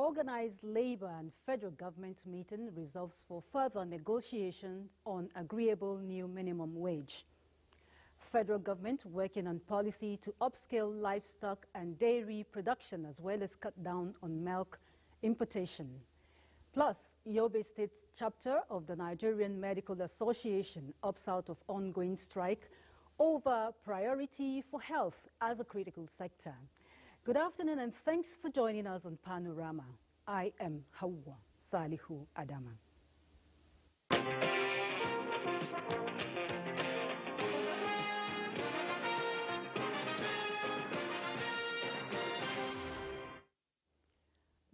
Organized labor and federal government meeting resolves for further negotiations on agreeable new minimum wage. Federal government working on policy to upscale livestock and dairy production as well as cut down on milk importation. Plus, Yobe State chapter of the Nigerian Medical Association opts out of ongoing strike over priority for health as a critical sector. Good afternoon and thanks for joining us on Panorama. I am Hawa Salihu Adama.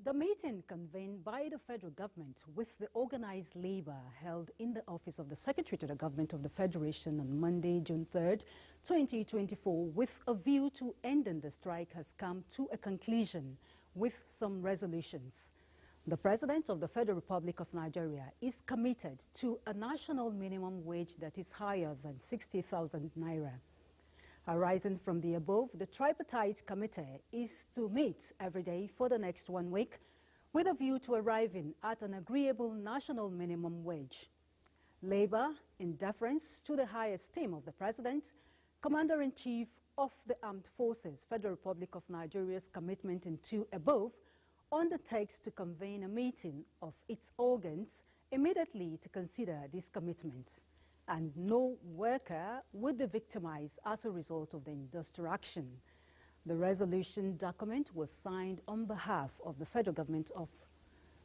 The meeting convened by the federal government with the organized labor held in the office of the Secretary to the Government of the Federation on Monday, June 3rd, 2024, with a view to ending the strike has come to a conclusion with some resolutions. The President of the Federal Republic of Nigeria is committed to a national minimum wage that is higher than 60,000 naira. Arising from the above, the tripartite committee is to meet every day for the next 1 week with a view to arriving at an agreeable national minimum wage. Labour, in deference to the high esteem of the President, Commander-in-Chief of the Armed Forces, Federal Republic of Nigeria's commitment into above, undertakes to convene a meeting of its organs immediately to consider this commitment, and no worker would be victimized as a result of the industrial action. The resolution document was signed on behalf of the federal government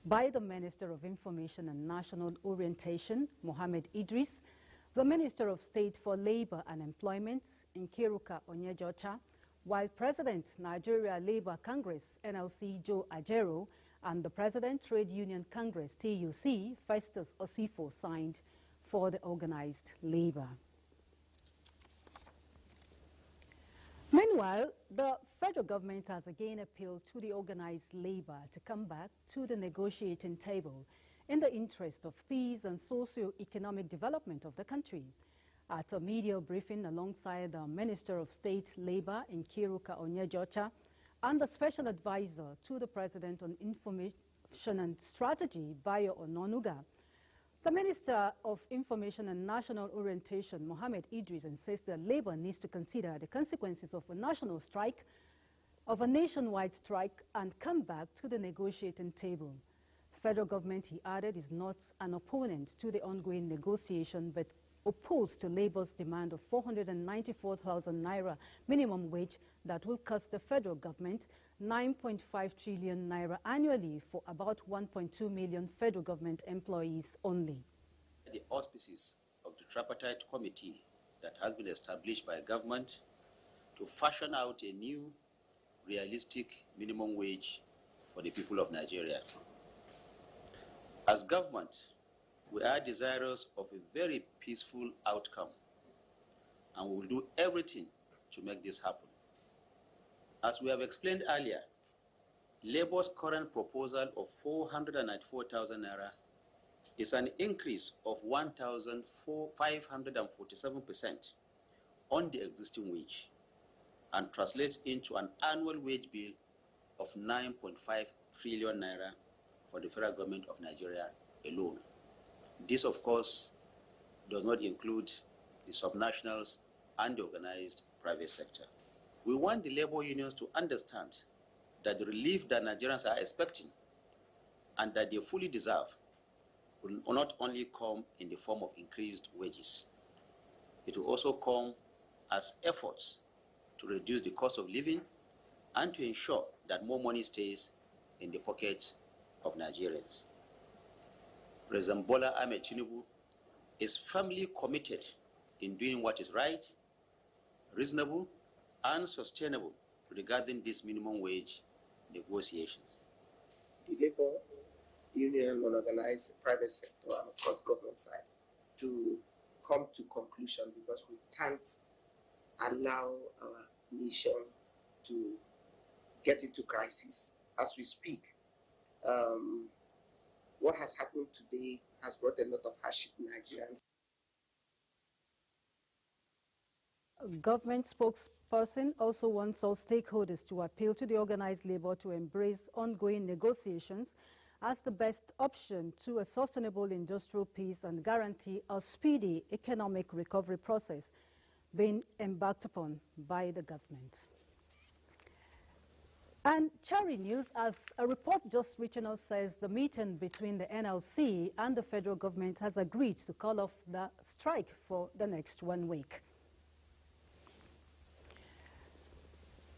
by the Minister of Information and National Orientation, Mohammed Idris, the Minister of State for Labor and Employment, Nkiruka Onyejocha, while President Nigeria Labour Congress, NLC, Joe Ajero, and the President Trade Union Congress, TUC, Festus Osifo, signed for the organized labor. Meanwhile, the federal government has again appealed to the organized labor to come back to the negotiating table in the interest of peace and socio-economic development of the country. At a media briefing alongside the Minister of State Labor, Nkiruka Onyejocha, and the Special Advisor to the President on Information and Strategy, Bayo Ononuga, the Minister of Information and National Orientation, Mohammed Idris, insists that Labour needs to consider the consequences of a national strike, of a nationwide strike, and come back to the negotiating table. Federal government, he added, is not an opponent to the ongoing negotiation, but opposed to Labour's demand of 494,000 naira minimum wage that will cost the federal government 9.5 trillion naira annually for about 1.2 million federal government employees only. The auspices of the tripartite committee that has been established by government to fashion out a new realistic minimum wage for the people of Nigeria. As government, we are desirous of a very peaceful outcome, and we will do everything to make this happen. As we have explained earlier, Labour's current proposal of 494,000 naira is an increase of 1,547% on the existing wage and translates into an annual wage bill of 9.5 trillion naira for the federal government of Nigeria alone. This, of course, does not include the subnationals and the organized private sector. We want the labor unions to understand that the relief that Nigerians are expecting and that they fully deserve will not only come in the form of increased wages. It will also come as efforts to reduce the cost of living and to ensure that more money stays in the pockets of Nigerians. President Bola Ahmed Tinubu is firmly committed in doing what is right, reasonable, and sustainable regarding these minimum wage negotiations. The labor union will organize the private sector and of course government side to come to conclusion, because we can't allow our nation to get into crisis as we speak. What has happened today has brought a lot of hardship in Nigerians. Government spokesperson spokesperson also wants all stakeholders to appeal to the organized labor to embrace ongoing negotiations as the best option to a sustainable industrial peace and guarantee a speedy economic recovery process being embarked upon by the government. And cherry news, as a report just reaching us says the meeting between the NLC and the federal government has agreed to call off the strike for the next 1 week.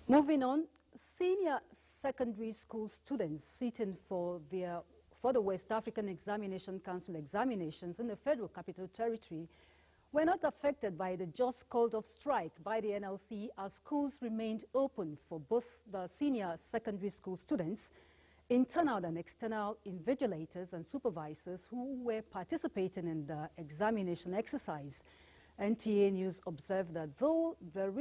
Moving on, senior secondary school students sitting for the West African Examination Council examinations in the Federal Capital Territory were not affected by the just called off strike by the NLC as schools remained open for both the senior secondary school students, internal and external invigilators and supervisors who were participating in the examination exercise. NTA News observed that though there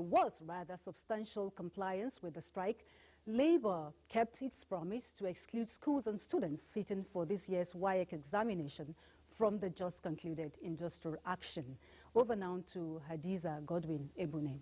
was rather substantial compliance with the strike, Labour kept its promise to exclude schools and students sitting for this year's WAEC examination from the just concluded industrial action. Over now to Hadiza Godwin Ebune.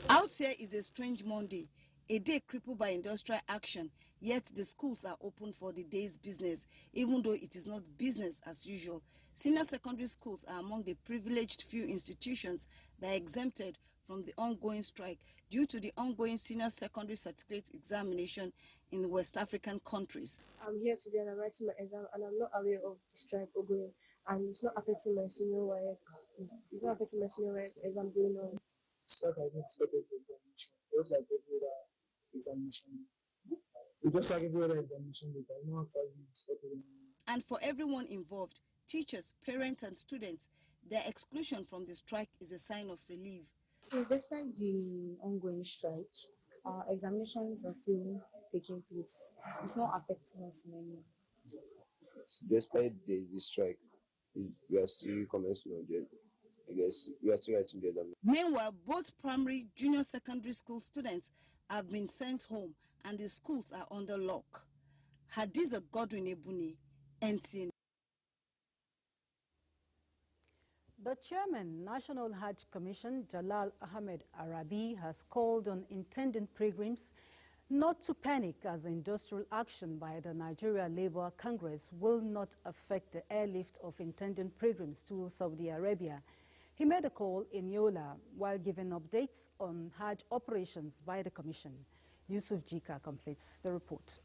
Out here is a strange Monday, a day crippled by industrial action, yet the schools are open for the day's business, even though it is not business as usual. Senior secondary schools are among the privileged few institutions that are exempted from the ongoing strike due to the ongoing senior secondary certificate examination in West African countries. I'm here today and I'm writing my exam and I'm not aware of the strike ongoing, and it's not affecting my senior WAEC. It's not affecting my senior WAEC exam going on. Strike has not stopped the examination. Just like every other examination. It's just like every other examination, but I'm not actually stopping. And for everyone involved, teachers, parents and students, their exclusion from the strike is a sign of relief. So despite the ongoing strike, our examinations are still taking place. It's not affecting us in any way. Despite the strike, we are still commencing on the, I guess, we are still writing the exam. Meanwhile, both primary, junior secondary school students have been sent home and the schools are under lock. Hadiza Godwin Ebune, NTA. The chairman, National Hajj Commission, Jalal Ahmed Arabi, has called on intending pilgrims not to panic as industrial action by the Nigeria Labour Congress will not affect the airlift of intending pilgrims to Saudi Arabia. He made a call in Yola while giving updates on Hajj operations by the Commission. Yusuf Jika completes the report.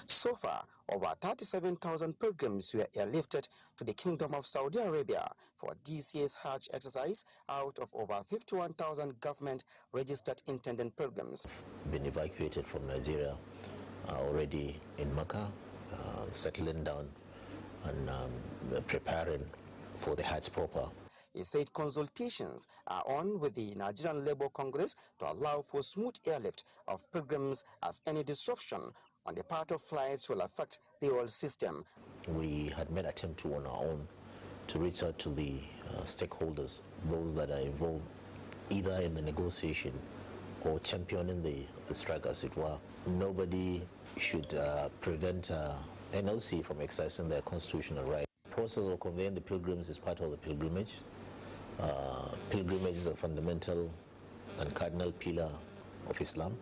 So far, over 37,000 pilgrims were airlifted to the Kingdom of Saudi Arabia for this year's Hajj exercise out of over 51,000 government-registered intending pilgrims. Been evacuated from Nigeria, already in Mecca, settling down and preparing for the Hajj proper. He said consultations are on with the Nigerian Labour Congress to allow for smooth airlift of pilgrims as any disruption on the part of flights will affect the oil system. We had made attempt to on our own to reach out to the stakeholders, those that are involved either in the negotiation or championing the strike, as it were. Nobody should prevent NLC from exercising their constitutional right. The process of conveying the pilgrims is part of the pilgrimage. Pilgrimage is a fundamental and cardinal pillar of Islam.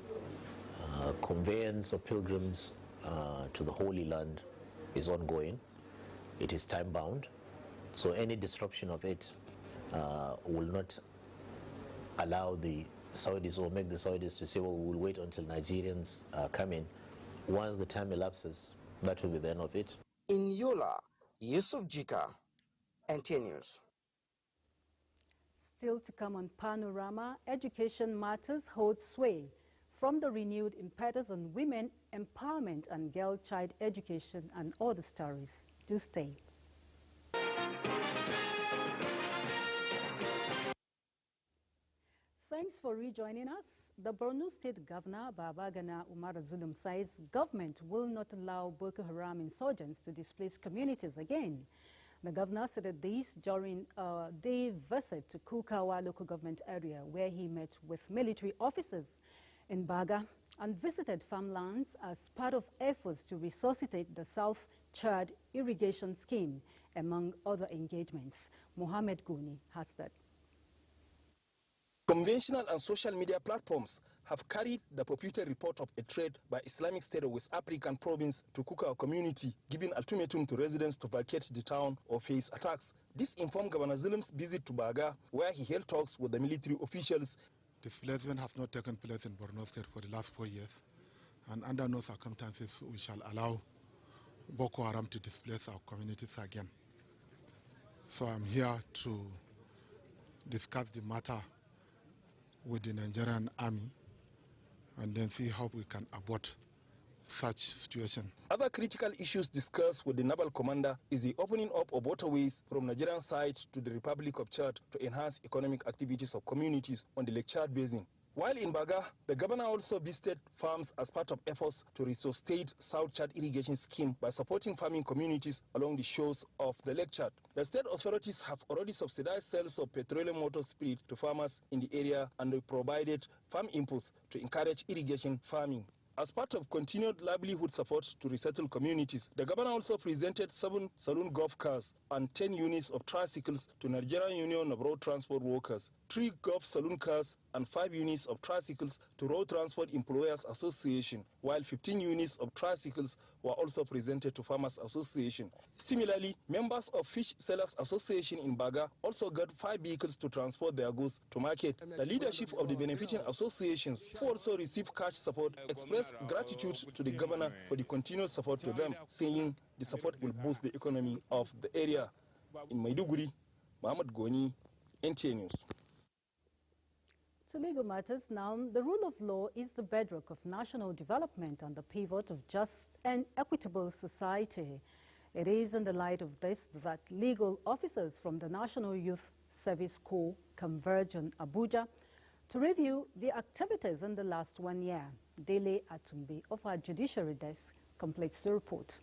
Conveyance of pilgrims to the Holy Land is ongoing. It is time-bound, so any disruption of it will not allow the Saudis or make the Saudis to say, well, we'll wait until Nigerians come in. Once the time elapses, that will be the end of it. In Yola, Yusuf Jika, NTA News. Still to come on Panorama, education matters hold sway from the renewed impetus on women empowerment and girl-child education and other stories. Do stay. Thanks for rejoining us. The Borno State Governor, Babagana Umar Zulum, says government will not allow Boko Haram insurgents to displace communities again. The governor said this during a day visit to Kukawa local government area where he met with military officers in Baga and visited farmlands as part of efforts to resuscitate the South Chad irrigation scheme among other engagements. Mohammed Guni has that. Conventional and social media platforms have carried the purported report of a threat by Islamic State of West African province to Kukau community, giving ultimatum to residents to vacate the town or face attacks. This informed Governor Zulum's visit to Baga, where he held talks with the military officials. Displacement has not taken place in Borno State for the last 4 years, and under no circumstances we shall allow Boko Haram to displace our communities again. So I'm here to discuss the matter with the Nigerian army and then see how we can abort such situation. Other critical issues discussed with the naval commander is the opening up of waterways from Nigerian side to the Republic of Chad to enhance economic activities of communities on the Lake Chad basin. While in Baga, the governor also visited farms as part of efforts to resuscitate South Chad irrigation scheme by supporting farming communities along the shores of the Lake Chad. The state authorities have already subsidized sales of petroleum motor spirit to farmers in the area and provided farm inputs to encourage irrigation farming. As part of continued livelihood support to resettle communities, the governor also presented 7 saloon golf cars and 10 units of tricycles to Nigerian Union of Road Transport Workers, 3 golf saloon cars and 5 units of tricycles to Road Transport Employers Association, while 15 units of tricycles were also presented to Farmers Association. Similarly, members of Fish Sellers Association in Baga also got 5 vehicles to transport their goods to market. The leadership of the benefiting associations, who also received cash support, expressed gratitude to the governor for the continued support to them, saying the support will boost the economy of the area. In Maiduguri, Mohammed Goni, NTA News. To legal matters now, the rule of law is the bedrock of national development and the pivot of just and equitable society. It is in the light of this that legal officers from the National Youth Service Corps converge in Abuja to review the activities in the last 1 year. Dele Atumbi of our judiciary desk completes the report.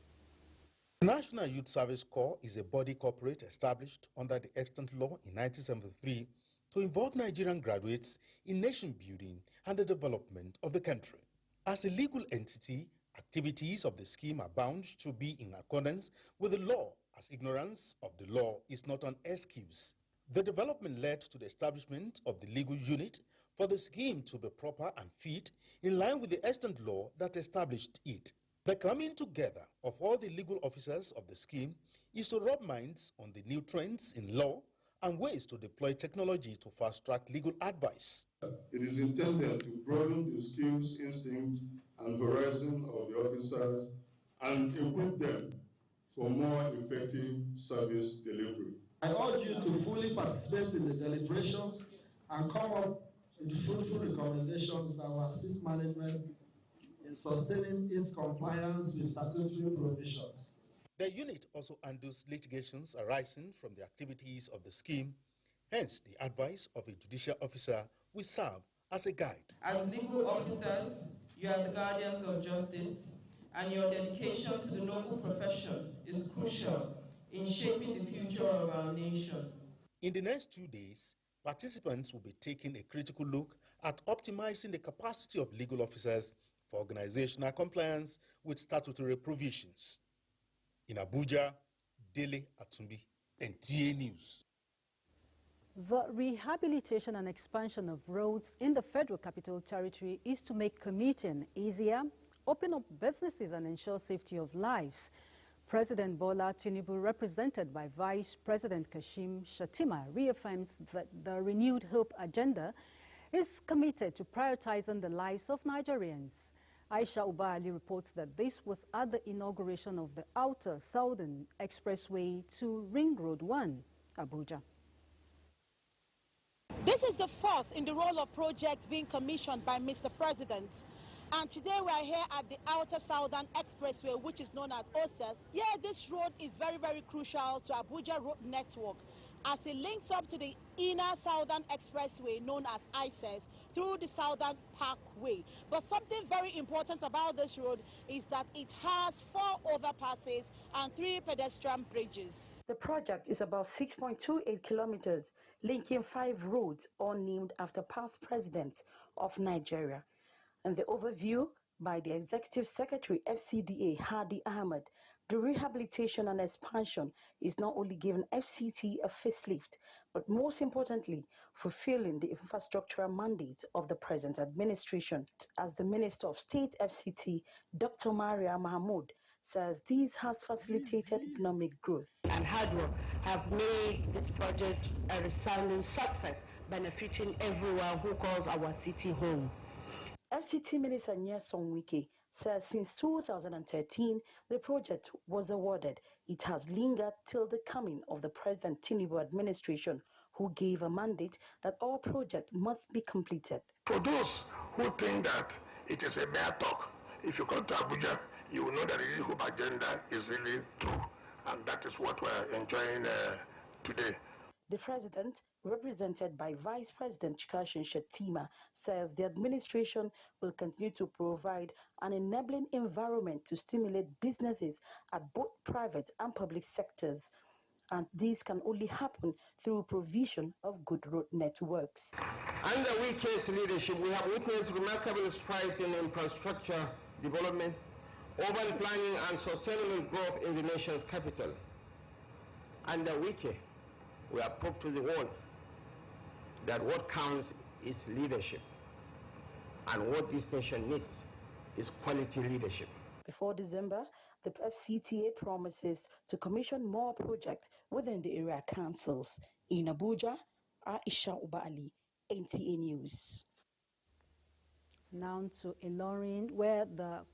The National Youth Service Corps is a body corporate established under the extant law in 1973 to involve Nigerian graduates in nation building and the development of the country. As a legal entity, activities of the scheme are bound to be in accordance with the law, as ignorance of the law is not an excuse. The development led to the establishment of the legal unit for the scheme to be proper and fit in line with the extant law that established it. The coming together of all the legal officers of the scheme is to rub minds on the new trends in law and ways to deploy technology to fast-track legal advice. It is intended to broaden the skills, instincts, and horizon of the officers and equip them for more effective service delivery. I urge you to fully participate in the deliberations and come up with fruitful recommendations that will assist management in sustaining its compliance with statutory provisions. The unit also handles litigations arising from the activities of the scheme. Hence, the advice of a judicial officer will serve as a guide. As legal officers, you are the guardians of justice, and your dedication to the noble profession is crucial in shaping the future of our nation. In the next 2 days, participants will be taking a critical look at optimizing the capacity of legal officers for organizational compliance with statutory provisions. In Abuja, Dele Atumbi, NTA News. The rehabilitation and expansion of roads in the Federal Capital Territory is to make commuting easier, open up businesses and ensure safety of lives. President Bola Tinubu, represented by Vice President Kashim Shettima, reaffirms that the renewed hope agenda is committed to prioritizing the lives of Nigerians. Aisha Ubali reports that this was at the inauguration of the Outer Southern Expressway to Ring Road 1, Abuja. This is the fourth in the roll of projects being commissioned by Mr. President. And today we are here at the Outer Southern Expressway, which is known as OSES. Yeah, this road is very, very crucial to Abuja Road Network as it links up to the Inner Southern Expressway, known as ISES, through the Southern Parkway. But something very important about this road is that it has 4 overpasses and 3 pedestrian bridges. The project is about 6.28 kilometers, linking 5 roads, all named after past presidents of Nigeria. And the overview by the Executive Secretary, FCDA, Hadi Ahmed, The rehabilitation and expansion is not only giving FCT a facelift, but most importantly, fulfilling the infrastructural mandate of the present administration. As the Minister of State FCT, Dr. Maria Mahmoud, says this has facilitated economic growth. And hard work have made this project a resounding success, benefiting everyone who calls our city home. FCT Minister Nyesom Wike says since 2013, the project was awarded. It has lingered till the coming of the President Tinubu administration, who gave a mandate that all projects must be completed. For those who think that it is a mere talk, if you come to Abuja, you will know that the leadership agenda is really true, and that is what we're enjoying today. The president, represented by Vice President Chikashin Shettima, says the administration will continue to provide an enabling environment to stimulate businesses at both private and public sectors. And this can only happen through provision of good road networks. Under Wike's leadership, we have witnessed remarkable strides in infrastructure development, urban planning, and sustainable growth in the nation's capital. Under Wike, we have proved to the world that what counts is leadership, and what this nation needs is quality leadership. Before December, the FCTA promises to commission more projects within the area councils. In Abuja, Aisha Uba Ali, NTA News. Now to Ilorin, where the